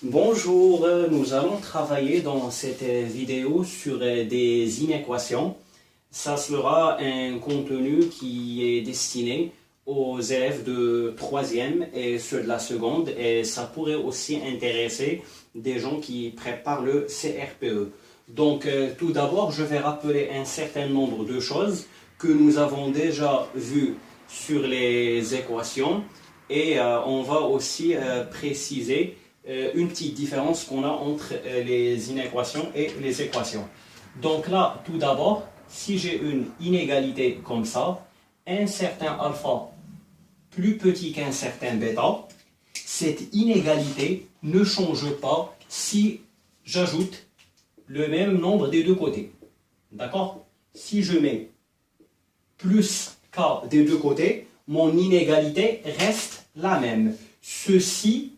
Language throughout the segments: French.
Bonjour, nous allons travailler dans cette vidéo sur des inéquations. Ça sera un contenu qui est destiné aux élèves de 3e et ceux de la seconde, et ça pourrait aussi intéresser des gens qui préparent le CRPE. Donc tout d'abord, je vais rappeler un certain nombre de choses que nous avons déjà vues sur les équations, et on va aussi préciser une petite différence qu'on a entre les inéquations et les équations. Donc là, tout d'abord, si j'ai une inégalité comme ça, un certain alpha plus petit qu'un certain bêta, cette inégalité ne change pas si j'ajoute le même nombre des deux côtés. D'accord? Si je mets plus k des deux côtés, mon inégalité reste la même. Ceci,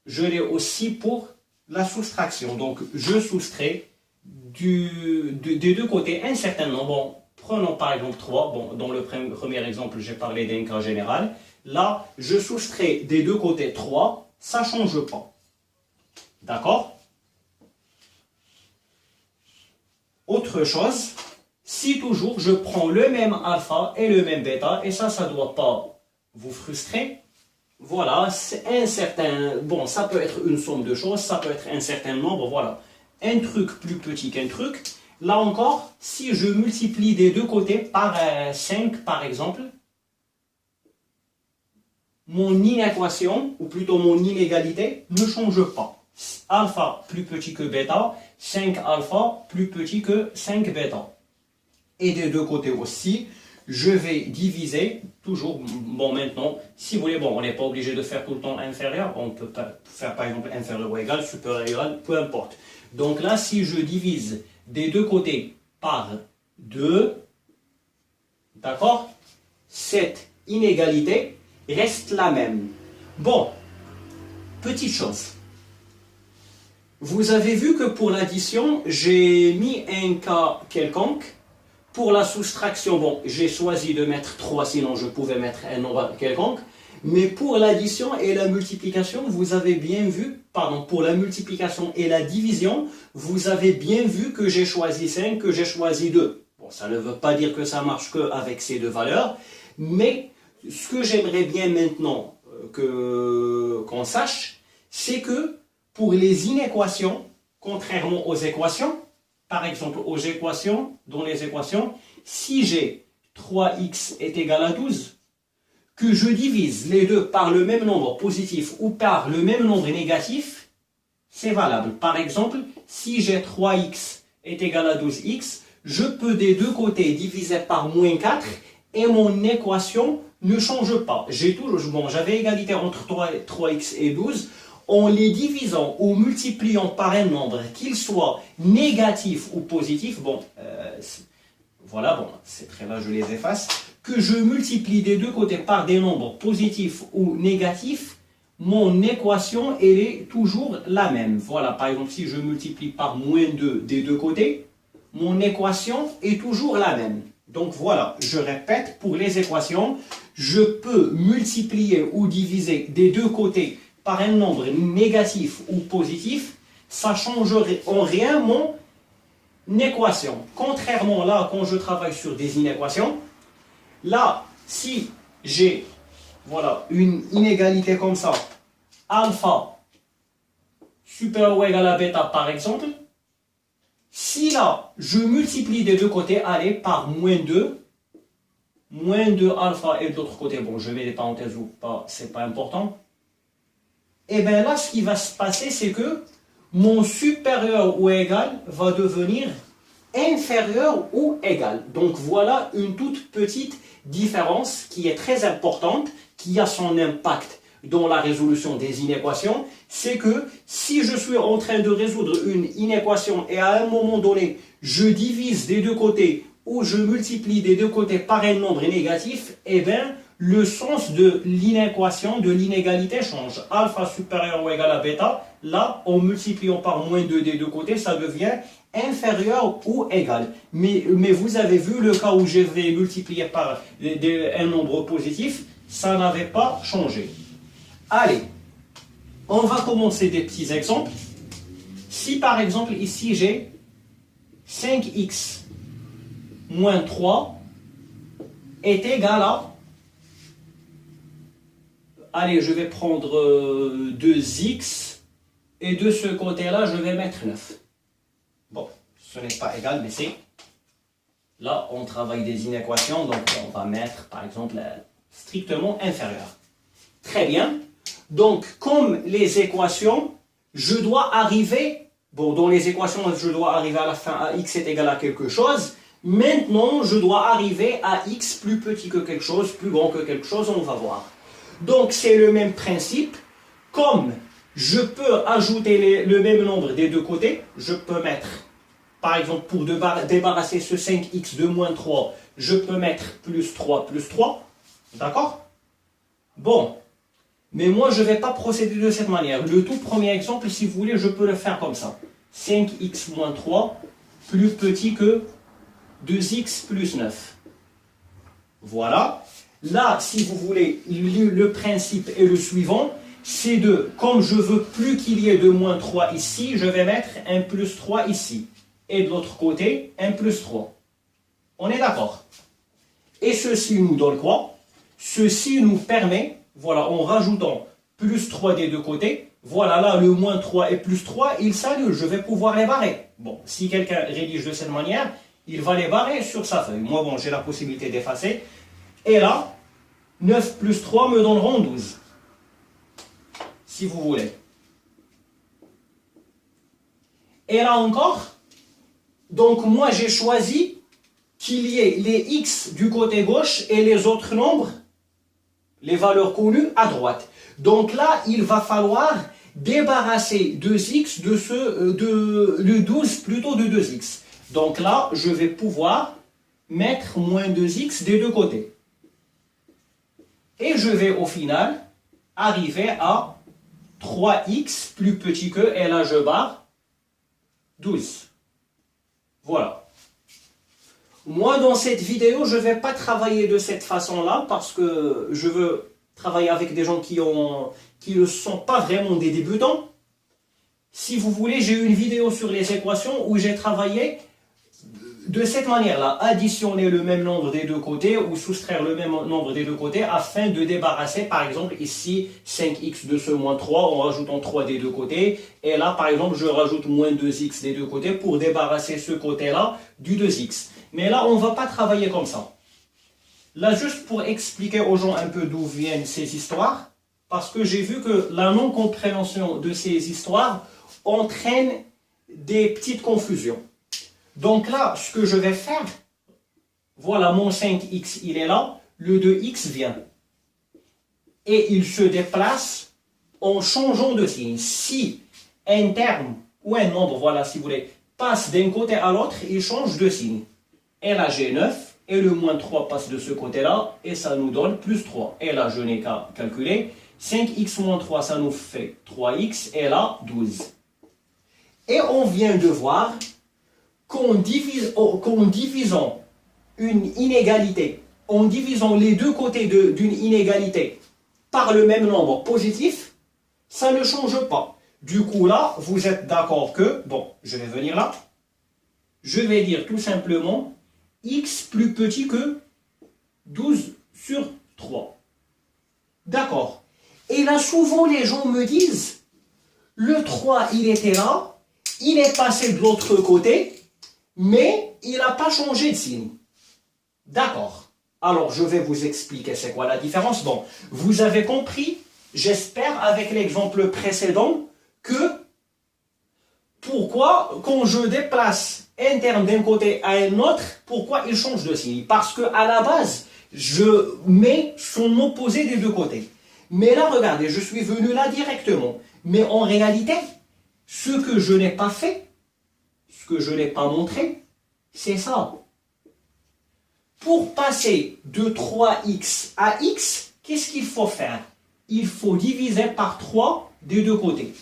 je l'ai aussi pour la soustraction. Donc, je soustrais des deux côtés un certain nombre. Bon, prenons par exemple 3. Bon, dans le premier exemple, j'ai parlé d'un cas général. Là, je soustrais des deux côtés 3. Ça ne change pas. D'accord? Autre chose, si toujours je prends le même alpha et le même bêta, et ça ne doit pas vous frustrer. Voilà, c'est un certain... Bon, ça peut être une somme de choses, ça peut être un certain nombre, voilà. Un truc plus petit qu'un truc. Là encore, si je multiplie des deux côtés par 5, par exemple, mon inéquation, ou plutôt mon inégalité, ne change pas. Alpha plus petit que bêta, 5 alpha plus petit que 5 bêta. Et des deux côtés aussi, je vais diviser toujours, bon maintenant, si vous voulez, bon on n'est pas obligé de faire tout le temps inférieur, on peut faire par exemple inférieur ou égal, supérieur ou égal, peu importe. Donc là, si je divise des deux côtés par 2, d'accord, cette inégalité reste la même. Bon, petite chose. Vous avez vu que pour l'addition, j'ai mis un cas quelconque. Pour la soustraction, bon, j'ai choisi de mettre 3, sinon je pouvais mettre un nombre quelconque. Mais pour l'addition et la multiplication, vous avez bien vu, pardon, pour la multiplication et la division, vous avez bien vu que j'ai choisi 5, que j'ai choisi 2. Bon, ça ne veut pas dire que ça marche qu'avec ces deux valeurs, mais ce que j'aimerais bien maintenant qu'on sache, c'est que pour les inéquations, contrairement aux équations, par exemple, dans les équations, si j'ai 3x est égal à 12, que je divise les deux par le même nombre positif ou par le même nombre négatif, c'est valable. Par exemple, si j'ai 3x est égal à 12x, je peux des deux côtés diviser par moins 4 et mon équation ne change pas. J'avais égalité entre 3x et 12. En les divisant ou multipliant par un nombre, qu'il soit négatif ou positif, bon, voilà, bon, ces traits-là, je les efface, que je multiplie des deux côtés par des nombres positifs ou négatifs, mon équation, elle est toujours la même. Voilà, par exemple, si je multiplie par moins 2 des deux côtés, mon équation est toujours la même. Donc voilà, je répète, pour les équations, je peux multiplier ou diviser des deux côtés par un nombre négatif ou positif, ça ne change en rien mon équation. Contrairement là, quand je travaille sur des inéquations, là, si j'ai voilà, une inégalité comme ça, alpha supérieur ou égal à bêta par exemple, si là, je multiplie des deux côtés, allez, par moins 2 alpha et de l'autre côté, bon, je mets des parenthèses ou pas, c'est pas important. Et bien là, ce qui va se passer, c'est que mon supérieur ou égal va devenir inférieur ou égal. Donc voilà une toute petite différence qui est très importante, qui a son impact dans la résolution des inéquations. C'est que si je suis en train de résoudre une inéquation et à un moment donné, je divise des deux côtés ou je multiplie des deux côtés par un nombre négatif, et bien le sens de l'inéquation, de l'inégalité change. Alpha supérieur ou égal à bêta, là, en multipliant par moins 2 des deux côtés, ça devient inférieur ou égal. Mais vous avez vu le cas où je vais multiplier par un nombre positif, ça n'avait pas changé. Allez, On va commencer des petits exemples. Si par exemple ici j'ai 5x moins 3 est égal à... Allez, je vais prendre 2x et de ce côté-là, je vais mettre 9. Bon, ce n'est pas égal, mais c'est... Là, on travaille des inéquations, donc on va mettre par exemple strictement inférieur. Très bien. Donc, comme les équations, je dois arriver... Bon, dans les équations, je dois arriver à la fin à x est égal à quelque chose. Maintenant, je dois arriver à x plus petit que quelque chose, plus grand que quelque chose, on va voir. Donc, c'est le même principe. Comme je peux ajouter le même nombre des deux côtés, je peux mettre, par exemple, pour débarrasser ce 5x de moins 3, je peux mettre plus 3 plus 3. D'accord? Bon. Mais moi, je ne vais pas procéder de cette manière. Le tout premier exemple, si vous voulez, je peux le faire comme ça. 5x moins 3 plus petit que 2x plus 9. Voilà. Là, si vous voulez, le principe est le suivant. C'est de, comme je veux plus qu'il y ait de moins 3 ici, je vais mettre un plus 3 ici. Et de l'autre côté, un plus 3. On est d'accord? Et ceci nous donne quoi? Ceci nous permet... Voilà, en rajoutant plus 3 des deux côtés, voilà, là, le moins 3 et plus 3, ils s'annulent, je vais pouvoir les barrer. Bon, si quelqu'un rédige de cette manière, il va les barrer sur sa feuille. Moi, bon, j'ai la possibilité d'effacer. Et là, 9 plus 3 me donneront 12. Si vous voulez. Et là encore, donc moi, j'ai choisi qu'il y ait les x du côté gauche et les autres nombres, les valeurs connues à droite. Donc là, il va falloir débarrasser 2x le 12 plutôt de 2x. Donc là, je vais pouvoir mettre moins 2x des deux côtés. Et je vais au final arriver à 3x plus petit que, et là je barre 12. Voilà. Moi, dans cette vidéo, je ne vais pas travailler de cette façon-là parce que je veux travailler avec des gens qui ne sont pas vraiment des débutants. Si vous voulez, j'ai eu une vidéo sur les équations où j'ai travaillé de cette manière-là, additionner le même nombre des deux côtés ou soustraire le même nombre des deux côtés afin de débarrasser, par exemple, ici, 5x de ce moins 3 en rajoutant 3 des deux côtés. Et là, par exemple, je rajoute moins 2x des deux côtés pour débarrasser ce côté-là du 2x. Mais là, on ne va pas travailler comme ça. Là, juste pour expliquer aux gens un peu d'où viennent ces histoires, parce que j'ai vu que la non-compréhension de ces histoires entraîne des petites confusions. Donc là, ce que je vais faire, voilà, mon 5x, il est là, le 2x vient. Et il se déplace en changeant de signe. Si un terme ou un nombre, voilà, si vous voulez, passe d'un côté à l'autre, il change de signe. Et là, j'ai 9, et le moins 3 passe de ce côté-là, et ça nous donne plus 3. Et là, je n'ai qu'à calculer. 5x moins 3, ça nous fait 3x, et là, 12. Et on vient de voir qu'en divisant une inégalité, en divisant les deux côtés d'une inégalité par le même nombre positif, ça ne change pas. Du coup, là, vous êtes d'accord que, bon, je vais venir là, je vais dire tout simplement x plus petit que 12 sur 3. D'accord. Et là, souvent, les gens me disent, le 3, il était là, il est passé de l'autre côté, mais il n'a pas changé de signe. D'accord. Alors, je vais vous expliquer c'est quoi la différence. Bon, vous avez compris, j'espère, avec l'exemple précédent, que pourquoi, quand je déplace un terme d'un côté à un autre, pourquoi il change de signe? Parce qu'à la base, je mets son opposé des deux côtés. Mais là, regardez, je suis venu là directement. Mais en réalité, ce que je n'ai pas fait, ce que je n'ai pas montré, c'est ça. Pour passer de 3x à x, qu'est-ce qu'il faut faire? Il faut diviser par 3 des deux côtés.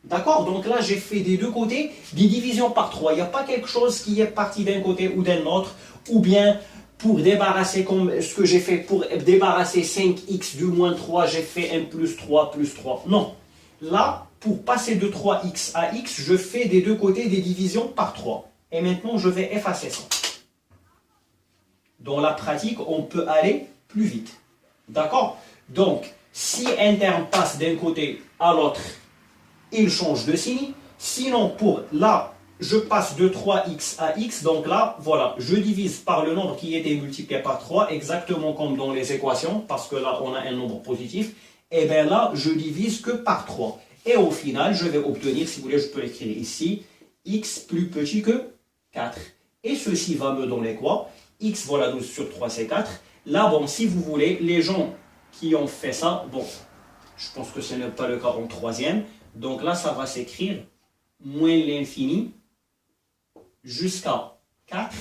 D'accord? Donc là, j'ai fait des deux côtés des divisions par 3. Il n'y a pas quelque chose qui est parti d'un côté ou d'un autre, ou bien pour débarrasser, comme ce que j'ai fait pour débarrasser 5x du moins 3, j'ai fait un plus 3 plus 3. Non. là, pour passer de 3x à x, je fais des deux côtés des divisions par 3. Et maintenant, je vais effacer ça. Dans la pratique, on peut aller plus vite. D'accord? Donc, si un terme passe d'un côté à l'autre, il change de signe. Sinon, pour là, je passe de 3x à x. Donc là, voilà, je divise par le nombre qui était multiplié par 3, exactement comme dans les équations, parce que là, on a un nombre positif. Et bien là, je divise que par 3. Et au final, je vais obtenir, si vous voulez, je peux l'écrire ici, x plus petit que 4. Et ceci va me donner quoi? X, voilà, 12 sur 3, c'est 4. Là, bon, si vous voulez, les gens qui ont fait ça, bon, je pense que ce n'est pas le cas en troisième. Donc là, ça va s'écrire moins l'infini jusqu'à 4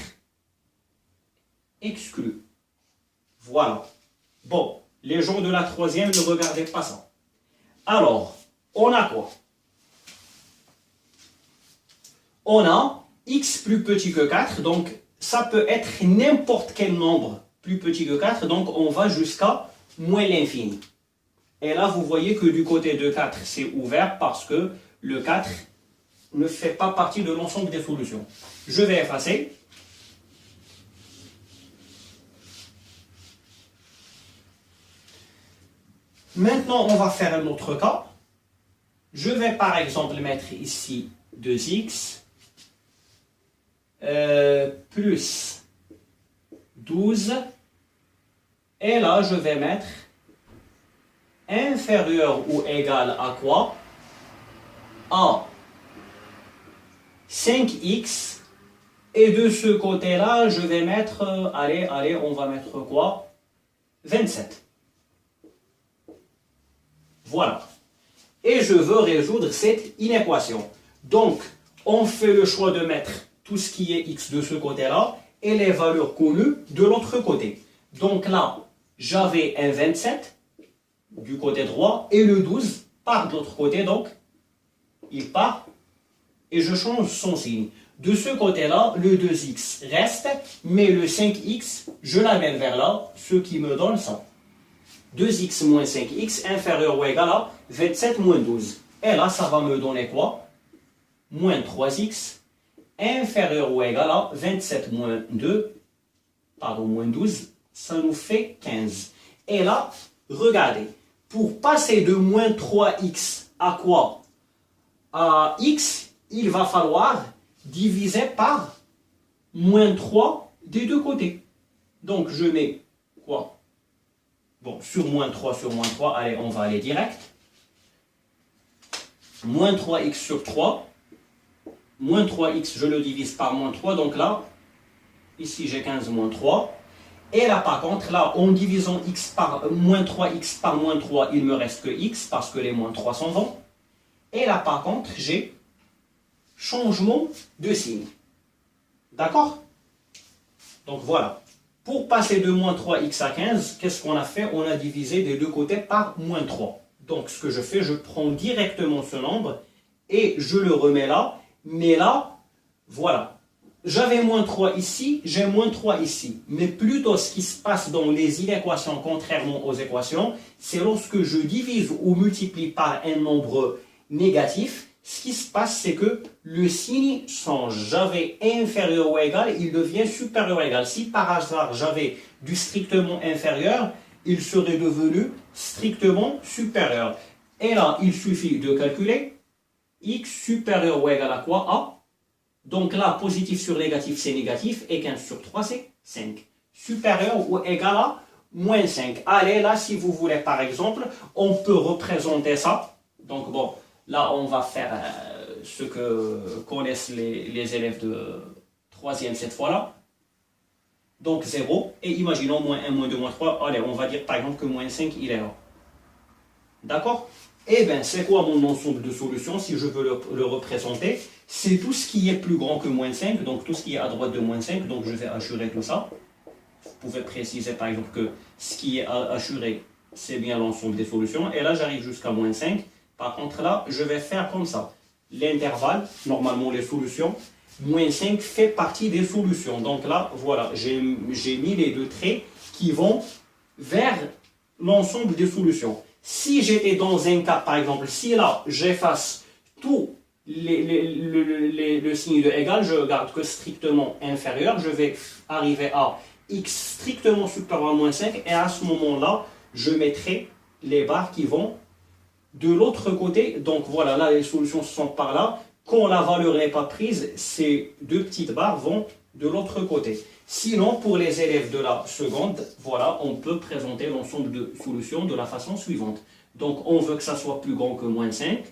exclu. Voilà. Bon, les gens de la troisième ne regardaient pas ça. Alors, on a quoi? On a x plus petit que 4, donc ça peut être n'importe quel nombre plus petit que 4, donc on va jusqu'à moins l'infini. Et là, vous voyez que du côté de 4, c'est ouvert parce que le 4 ne fait pas partie de l'ensemble des solutions. Je vais effacer. Maintenant, on va faire un autre cas. Je vais par exemple mettre ici 2x plus 12. Et là, je vais mettre inférieur ou égal à quoi? À 5x. Et de ce côté-là, je vais mettre, allez, on va mettre quoi? 27. Voilà. Et je veux résoudre cette inéquation. Donc, on fait le choix de mettre tout ce qui est x de ce côté-là et les valeurs connues de l'autre côté. Donc là, j'avais un 27 du côté droit et le 12 part de l'autre côté, donc il part et je change son signe. De ce côté-là, le 2x reste, mais le 5x, je l'amène vers là, ce qui me donne ça. 2x moins 5x inférieur ou égal à 27 moins 12. Et là, ça va me donner quoi? Moins 3x inférieur ou égal à 27 moins 2, pardon, moins 12, ça nous fait 15. Et là, regardez, pour passer de moins 3x à quoi? À x, il va falloir diviser par moins 3 des deux côtés. Donc, je mets quoi? Bon, sur moins 3, allez, on va aller direct. Moins 3x sur 3. Moins 3x, je le divise par moins 3. Donc là, ici j'ai 15 moins 3. Et là, par contre, là, en divisant x par moins 3x par moins 3, il me reste que x parce que les moins 3 s'en vont. Et là, par contre, j'ai changement de signe. D'accord? Donc voilà. Pour passer de moins 3x à 15, qu'est-ce qu'on a fait? On a divisé des deux côtés par moins 3. Donc ce que je fais, je prends directement ce nombre et je le remets là. Mais là, voilà. J'avais moins 3 ici, j'ai moins 3 ici. Mais plutôt ce qui se passe dans les inéquations, contrairement aux équations, c'est lorsque je divise ou multiplie par un nombre négatif, ce qui se passe, c'est que le signe change. J'avais inférieur ou égal, il devient supérieur ou égal. Si par hasard j'avais du strictement inférieur, il serait devenu strictement supérieur. Et là, il suffit de calculer x supérieur ou égal à quoi? A. Donc là, positif sur négatif, c'est négatif. Et 15 sur 3, c'est 5. Supérieur ou égal à moins 5. Allez, là, si vous voulez, par exemple, on peut représenter ça. Donc bon, là, on va faire ce que connaissent les élèves de 3e cette fois-là. Donc 0. Et imaginons moins 1, moins 2, moins 3. Allez, on va dire par exemple que moins 5, il est là. D'accord? Eh bien, c'est quoi mon ensemble de solutions si je veux le représenter? C'est tout ce qui est plus grand que moins 5, donc tout ce qui est à droite de moins 5, donc je vais assurer tout ça. Vous pouvez préciser par exemple que ce qui est assuré, c'est bien l'ensemble des solutions. Et là, j'arrive jusqu'à moins 5. Par contre, là, je vais faire comme ça. L'intervalle, normalement les solutions, moins 5 fait partie des solutions. Donc là, voilà, j'ai mis les deux traits qui vont vers l'ensemble des solutions. Si j'étais dans un cas, par exemple, si là, j'efface tout le signe de égal, je garde que strictement inférieur, je vais arriver à x strictement supérieur à moins 5, et à ce moment-là, je mettrai les barres qui vont de l'autre côté. Donc voilà, là les solutions sont par là. Quand la valeur n'est pas prise, ces deux petites barres vont de l'autre côté. Sinon, pour les élèves de la seconde, voilà, on peut présenter l'ensemble de solutions de la façon suivante. Donc on veut que ça soit plus grand que moins 5.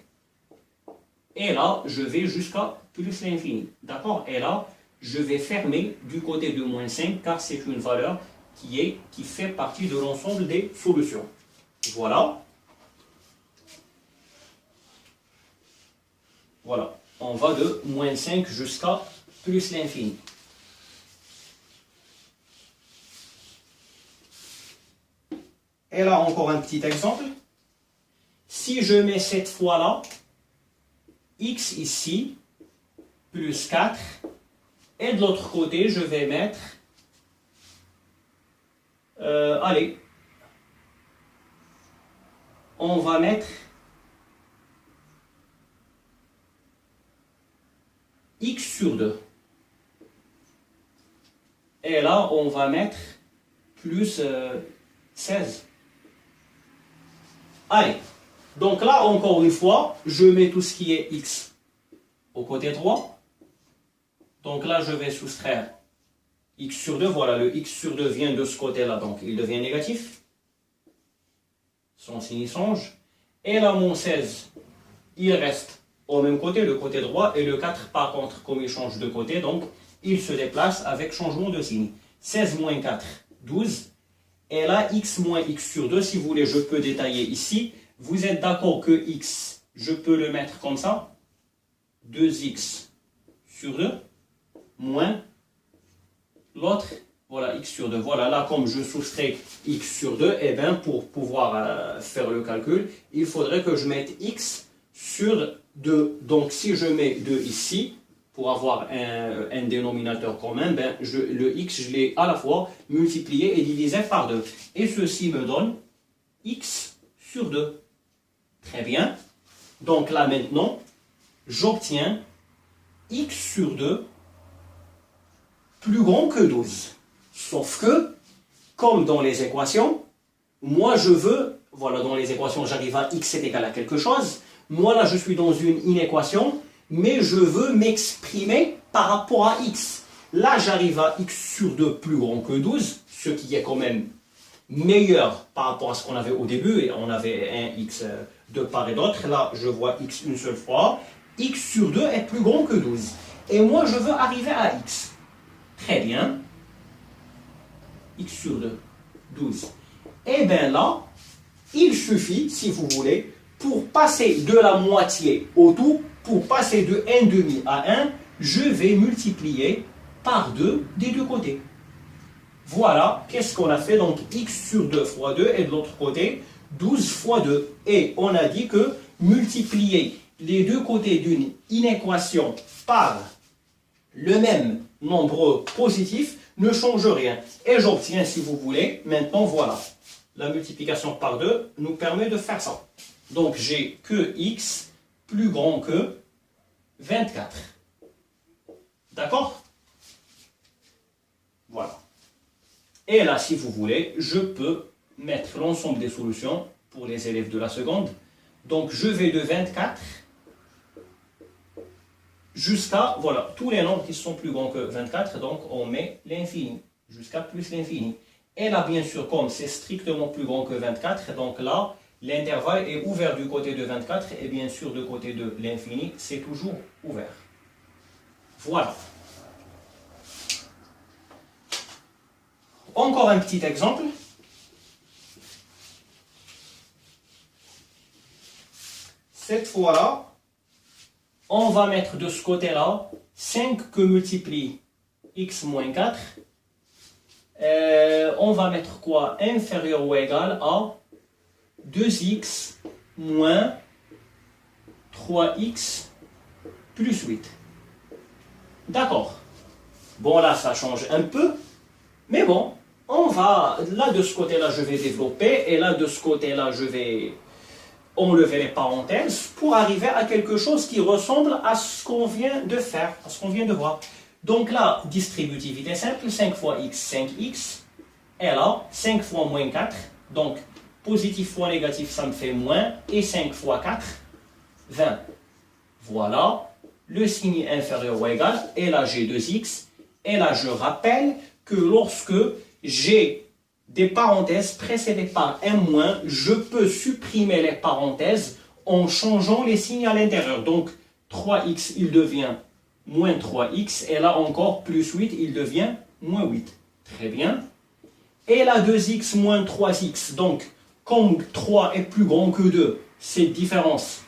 Et là, je vais jusqu'à plus l'infini. D'accord? Et là, je vais fermer du côté de moins 5 car c'est une valeur qui fait partie de l'ensemble des solutions. Voilà. Voilà. On va de moins 5 jusqu'à plus l'infini. Et là, encore un petit exemple. Si je mets cette fois-là, x ici, plus 4, et de l'autre côté, je vais mettre, allez, on va mettre x sur 2. Et là, on va mettre plus 16. Allez, donc là, encore une fois, je mets tout ce qui est x au côté droit. Donc là, je vais soustraire x sur 2. Voilà, le x sur 2 vient de ce côté-là, donc il devient négatif. Son signe change. Et là, mon 16, il reste au même côté, le côté droit. Et le 4, par contre, comme il change de côté, donc il se déplace avec changement de signe. 16 moins 4, 12. Et là, x moins x sur 2, si vous voulez, je peux détailler ici. Vous êtes d'accord que x, je peux le mettre comme ça. 2x sur 2, moins l'autre, voilà, x sur 2. Voilà, là, comme je soustrais x sur 2, et bien, pour pouvoir faire le calcul, il faudrait que je mette x sur 2. Donc, si je mets 2 ici, pour avoir un dénominateur commun, ben, le x, je l'ai à la fois multiplié et divisé par 2. Et ceci me donne x sur 2. Très bien. Donc là, maintenant, j'obtiens x sur 2 plus grand que 12. Sauf que, comme dans les équations, moi je veux, voilà, dans les équations, j'arrive à x est égal à quelque chose. Moi là, je suis dans une inéquation, mais je veux m'exprimer par rapport à x. Là, j'arrive à x sur 2 plus grand que 12, ce qui est quand même meilleur par rapport à ce qu'on avait au début, et on avait un x de part et d'autre. Là, je vois x une seule fois. X sur 2 est plus grand que 12. Et moi, je veux arriver à x. Très bien. X sur 2, 12. Et bien là, il suffit, si vous voulez, pour passer de la moitié au tout, pour passer de 1,5 à 1, je vais multiplier par 2 des deux côtés. Voilà, qu'est-ce qu'on a fait? Donc, x sur 2 fois 2, et de l'autre côté, 12 fois 2. Et on a dit que multiplier les deux côtés d'une inéquation par le même nombre positif ne change rien. Et j'obtiens, si vous voulez, maintenant, voilà. La multiplication par 2 nous permet de faire ça. Donc, j'ai que x plus grand que 24. D'accord? Voilà. Et là, si vous voulez, je peux mettre l'ensemble des solutions pour les élèves de la seconde. Donc, je vais de 24 jusqu'à, voilà, tous les nombres qui sont plus grands que 24, donc on met l'infini, jusqu'à plus l'infini. Et là, bien sûr, comme c'est strictement plus grand que 24, donc là, l'intervalle est ouvert du côté de 24, et bien sûr, du côté de l'infini, c'est toujours ouvert. Voilà. Encore un petit exemple. Cette fois-là, on va mettre de ce côté-là 5 que multiplie x moins 4. On va mettre quoi? Inférieur ou égal à 2x moins 3x plus 8. D'accord. Bon, là, ça change un peu. Mais bon, on va, là de ce côté-là, je vais développer, et là de ce côté-là, je vais enlever les parenthèses pour arriver à quelque chose qui ressemble à ce qu'on vient de faire, à ce qu'on vient de voir. Donc là, distributivité simple, 5 fois x, 5x. Et là, 5 fois moins 4. Donc, positif fois négatif, ça me fait moins. Et 5 fois 4, 20. Voilà. Le signe inférieur ou égal. Et là, j'ai 2x. Et là, je rappelle que lorsque j'ai des parenthèses précédées par un moins, je peux supprimer les parenthèses en changeant les signes à l'intérieur. Donc, 3x, il devient moins 3x. Et là encore, plus 8, il devient moins 8. Très bien. Et là, 2x moins 3x. Donc, comme 3 est plus grand que 2, cette différence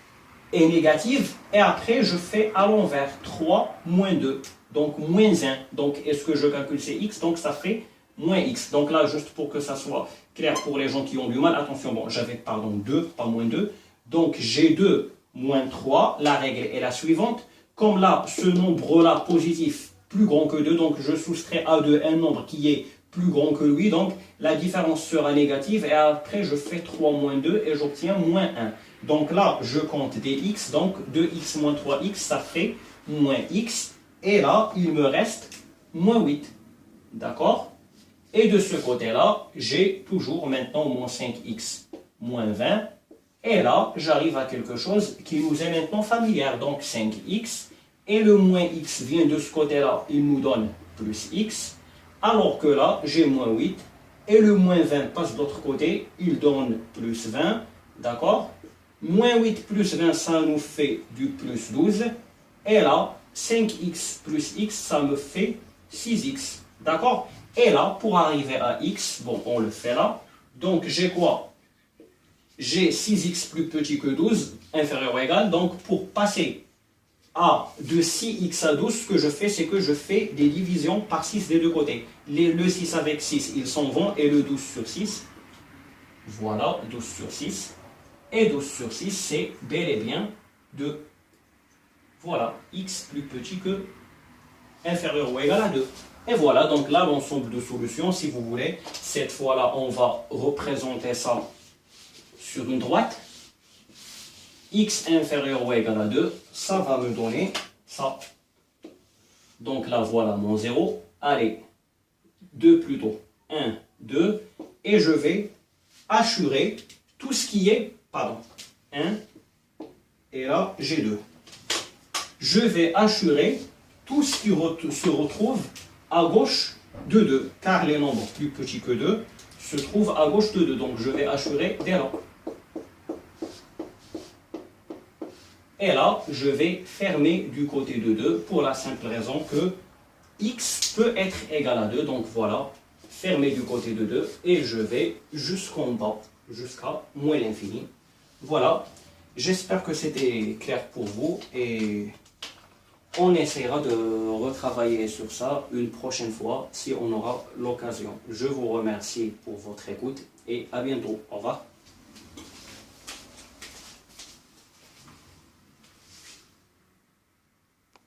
est négative. Et après, je fais à l'envers. 3 moins 2. Donc, moins 1. Donc, est-ce que je calcule c'est x? Donc, ça fait moins x. Donc là, juste pour que ça soit clair pour les gens qui ont du mal, attention, bon, j'avais, pardon, 2, pas moins 2. Donc, j'ai 2 moins 3. La règle est la suivante. Comme là, ce nombre-là positif, plus grand que 2, donc je soustrais à 2 un nombre qui est plus grand que lui. Donc, la différence sera négative. Et après, je fais 3 moins 2 et j'obtiens moins 1. Donc là, je compte des x. Donc, 2x moins 3x, ça fait moins x. Et là, il me reste moins 8. D'accord? Et de ce côté-là, j'ai toujours maintenant moins 5x moins 20. Et là, j'arrive à quelque chose qui nous est maintenant familière. Donc 5x. Et le moins x vient de ce côté-là, il nous donne plus x. Alors que là, j'ai moins 8. Et le moins 20 passe de l'autre côté, il donne plus 20. D'accord? Moins 8 plus 20, ça nous fait du plus 12. Et là, 5x plus x, ça me fait 6x. D'accord? Et là, pour arriver à x, bon, on le fait là. Donc, j'ai quoi? J'ai 6x plus petit que 12, inférieur ou égal. Donc, pour passer de 6x à 12, ce que je fais, c'est que je fais des divisions par 6 des deux côtés. Le 6 avec 6, ils s'en vont, et le 12 sur 6. Voilà, 12 sur 6. Et 12 sur 6, c'est bel et bien 2. Voilà, x plus petit que inférieur ou égal à 2. Et voilà, donc là, l'ensemble de solutions, si vous voulez. Cette fois-là, on va représenter ça sur une droite. X inférieur ou égal à 2, ça va me donner ça. Donc là, voilà mon 0. Allez, 2 plutôt. 1, 2. Et je vais assurer tout ce qui est, pardon, 1. Et là, j'ai 2. Je vais assurer tout ce qui se retrouve à gauche de 2, car les nombres plus petits que 2 se trouvent à gauche de 2. Donc je vais assurer dès là. Et là, je vais fermer du côté de 2 pour la simple raison que x peut être égal à 2. Donc voilà, fermer du côté de 2 et je vais jusqu'en bas, jusqu'à moins l'infini. Voilà, j'espère que c'était clair pour vous et on essaiera de retravailler sur ça une prochaine fois si on aura l'occasion. Je vous remercie pour votre écoute et à bientôt. Au revoir.